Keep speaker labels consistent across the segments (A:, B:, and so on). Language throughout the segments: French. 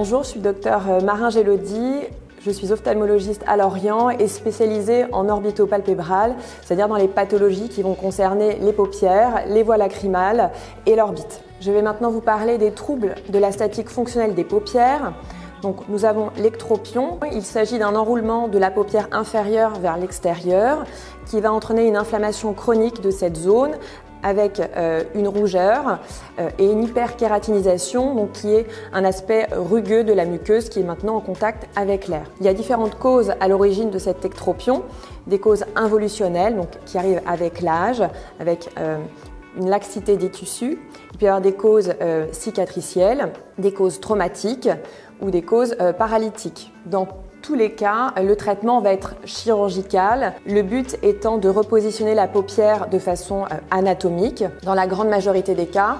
A: Bonjour, je suis docteur Marin-Gélaudy. Je suis ophtalmologiste à Lorient et spécialisée en orbitopalpébrale, c'est-à-dire dans les pathologies qui vont concerner les paupières, les voies lacrymales et l'orbite. Je vais maintenant vous parler des troubles de la statique fonctionnelle des paupières. Donc, nous avons l'ectropion. Il s'agit d'un enroulement de la paupière inférieure vers l'extérieur qui va entraîner une inflammation chronique de cette zone avec une rougeur et une hyperkératinisation, donc qui est un aspect rugueux de la muqueuse qui est maintenant en contact avec l'air. Il y a différentes causes à l'origine de cet ectropion, des causes involutionnelles, donc qui arrivent avec l'âge, avec une laxité des tissus. Il peut y avoir des causes cicatricielles, des causes traumatiques ou des causes paralytiques. Dans tous les cas, le traitement va être chirurgical, le but étant de repositionner la paupière de façon anatomique. Dans la grande majorité des cas,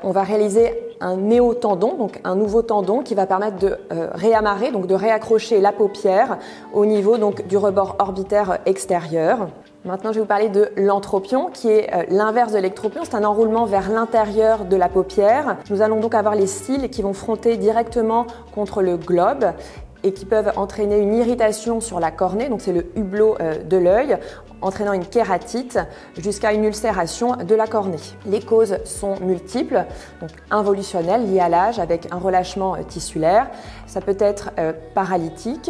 A: on va réaliser un néotendon, donc un nouveau tendon qui va permettre de réamarrer, donc de réaccrocher la paupière au niveau donc, du rebord orbitaire extérieur. Maintenant, je vais vous parler de l'entropion, qui est l'inverse de l'ectropion. C'est un enroulement vers l'intérieur de la paupière. Nous allons donc avoir les cils qui vont fronter directement contre le globe et qui peuvent entraîner une irritation sur la cornée, donc c'est le hublot de l'œil, entraînant une kératite jusqu'à une ulcération de la cornée. Les causes sont multiples, donc involutionnelles liées à l'âge avec un relâchement tissulaire. Ça peut être paralytique,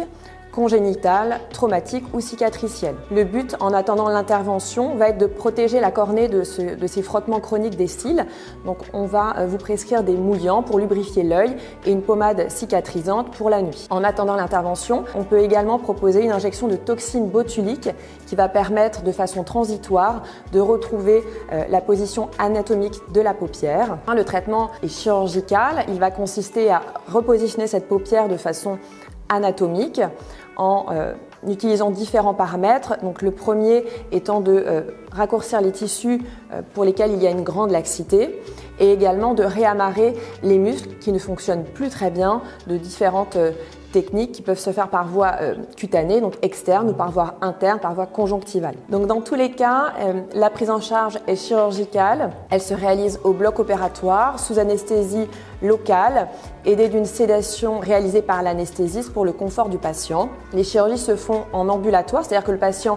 A: congénitale, traumatique ou cicatricielle. Le but, en attendant l'intervention, va être de protéger la cornée de ces frottements chroniques des cils. Donc, on va vous prescrire des mouillants pour lubrifier l'œil et une pommade cicatrisante pour la nuit. En attendant l'intervention, on peut également proposer une injection de toxine botulique qui va permettre de façon transitoire de retrouver la position anatomique de la paupière. Le traitement est chirurgical. Il va consister à repositionner cette paupière de façon anatomique en utilisant différents paramètres. Donc, le premier étant de raccourcir les tissus pour lesquels il y a une grande laxité et également de réamarrer les muscles qui ne fonctionnent plus très bien de différentes techniques qui peuvent se faire par voie cutanée, donc externe, ou par voie interne, par voie conjonctivale. Donc dans tous les cas, la prise en charge est chirurgicale. Elle se réalise au bloc opératoire, sous anesthésie locale, aidée d'une sédation réalisée par l'anesthésiste pour le confort du patient. Les chirurgies se font en ambulatoire, c'est-à-dire que le patient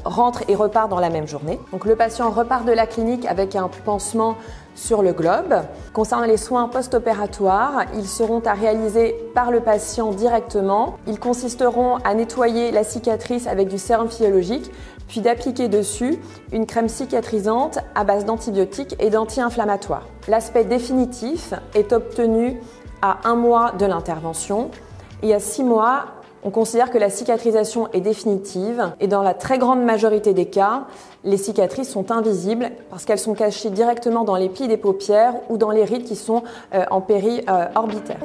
A: rentre et repart dans la même journée. Donc le patient repart de la clinique avec un pansement sur le globe. Concernant les soins post-opératoires, ils seront à réaliser par le patient directement. Ils consisteront à nettoyer la cicatrice avec du sérum physiologique, puis d'appliquer dessus une crème cicatrisante à base d'antibiotiques et d'anti-inflammatoires. L'aspect définitif est obtenu à 1 mois de l'intervention et à 6 mois, on considère que la cicatrisation est définitive et dans la très grande majorité des cas, les cicatrices sont invisibles parce qu'elles sont cachées directement dans les plis des paupières ou dans les rides qui sont en péri-orbitaire.